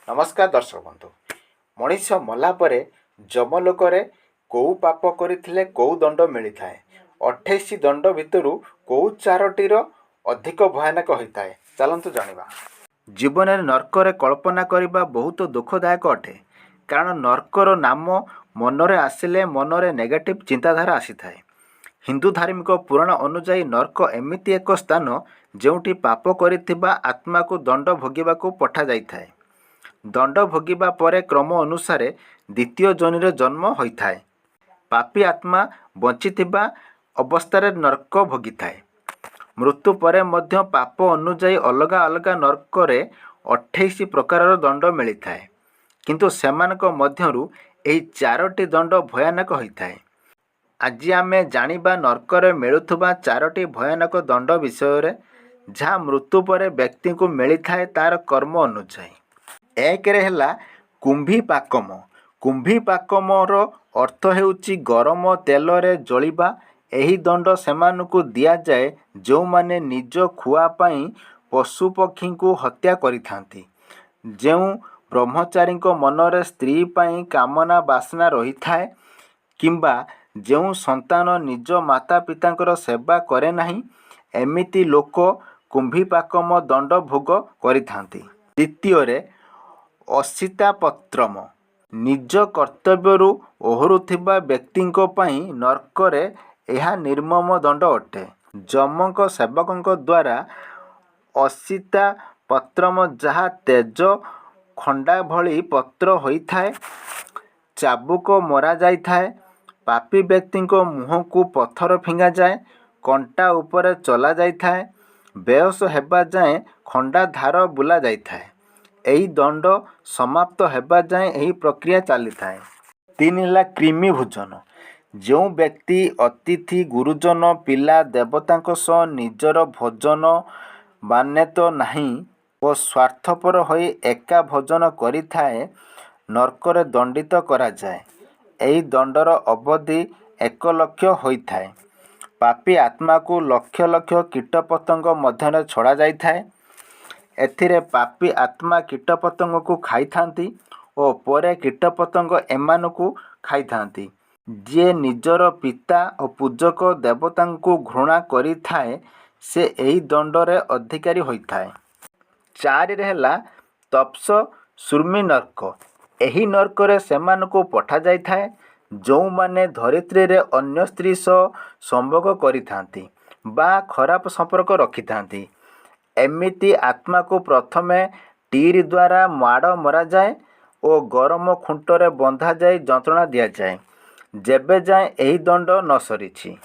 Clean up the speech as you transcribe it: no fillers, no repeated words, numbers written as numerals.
नमस्कार दर्शक बंधु। मनीष मला परे जमलोक कौ पाप करथिले कौ दंड मिलता है। 28 दंड भितर कौ चारोटीर अधिक भयानक होता है। चलतु जानिबा। जीवन में नर्कर कल्पना करने बहुत दुखदायक अटे, कारण नर्कर नाम मनरे आसिले मनरे नेगेटिव चिंताधारा आसी थाए। हिंदू धार्मिक पुराण अनुजाई नर्क एमिति एक स्थान जोठी पाप करिथिबा आत्मा को दंड भोगिबाकू पठा जाइथाए। दंड भोगिबा परे क्रम अनुसार द्वितीय जोनिर जन्म होइथाए। पापी आत्मा बंचिथिबा अवस्थारे नर्क भोगिथाए। मृत्यु परे मध्य पाप अनुजाई अलगा अलगा नर्करे 28 प्रकारर दंड मिलिथाए, किंतु सेमानक मध्यरु एही 4टी दंड भयानक होइथाए। आज आमे जानिबा नर्करे मिलुथुबा 4टी भयानक दंड विषय जहाँ मृत्यु परे व्यक्ति को मिलिथाए तार कर्म अनुजाई। एक है कुंभी पाकम। कुंभी पाकमर अर्थ हेउची गरम तेल रे जलिबा। एही दंड सेमानकु दिया जाए जो माने निज खुआ पाई पशु पक्षी को हत्या करिथांती। जेउ ब्रह्मचारी मनरे स्त्री पाई कामना बासना रही थाए, किंबा जेउ संतान निज माता पितांकर सेवा करे नहीं, एमिति लोक कुंभीपाकम दंड भोग करिथांती। द्वितीय असीता पत्रम। निज कर्तव्यरू ओहरुथिबा व्यक्तिंको पाई नर्करे यह निर्मम दंड अटे। जमक सेवकंक द्वारा असीता पत्रम जहा तेज खंडा भली पत्र होइथाए, चाबुक मरा जाइथाए। पापी व्यक्ति को मुह को पत्थर फिंगा जाए, कंटा उपरे चला जाइथाए, बेहोश हेबा जाए खंडा धार बुला जाइथाए। एही दंड समाप्त हेबा जाए एही प्रक्रिया चली थाए। 3 कृमि भोजन। जो व्यक्ति अतिथि गुरुजन पिला देवतांको सह निजर भोजन बाने तो नहीं ओ स्वार्थपर होई एका भोजन करिथाए, नर्करे दंडित करा जाए। एही दंडर अवधि 1 लक्ष होइथाए। पापी आत्मा को लक्ष लक्ष कीटपतंग मध्य छड़ा जाइथाए। एथिरे पापी आत्मा कीटपतंग को खाई थांती और परे कीटपतंग एमानकु खाई थांती। जे निजर पिता और पूजक देवता को घृणा करी थाए से एही दंडरे अधिकारी होइथाए। 4 है तप्स सुर्मी नर्क। एही नर्करे सेमानकु पठा जाइथाए जो माने धरित्री रे अन्य स्त्री सह संभोग करी थांती बा खराब संपर्क रखी थांती। एमिति आत्मा को प्रथमे टीर द्वारा माड़ मरा जाए और गरम खुंटरे बंधा जाए जंत्रणा दिया जाए जेबे जाए एही दंड न सरीछि।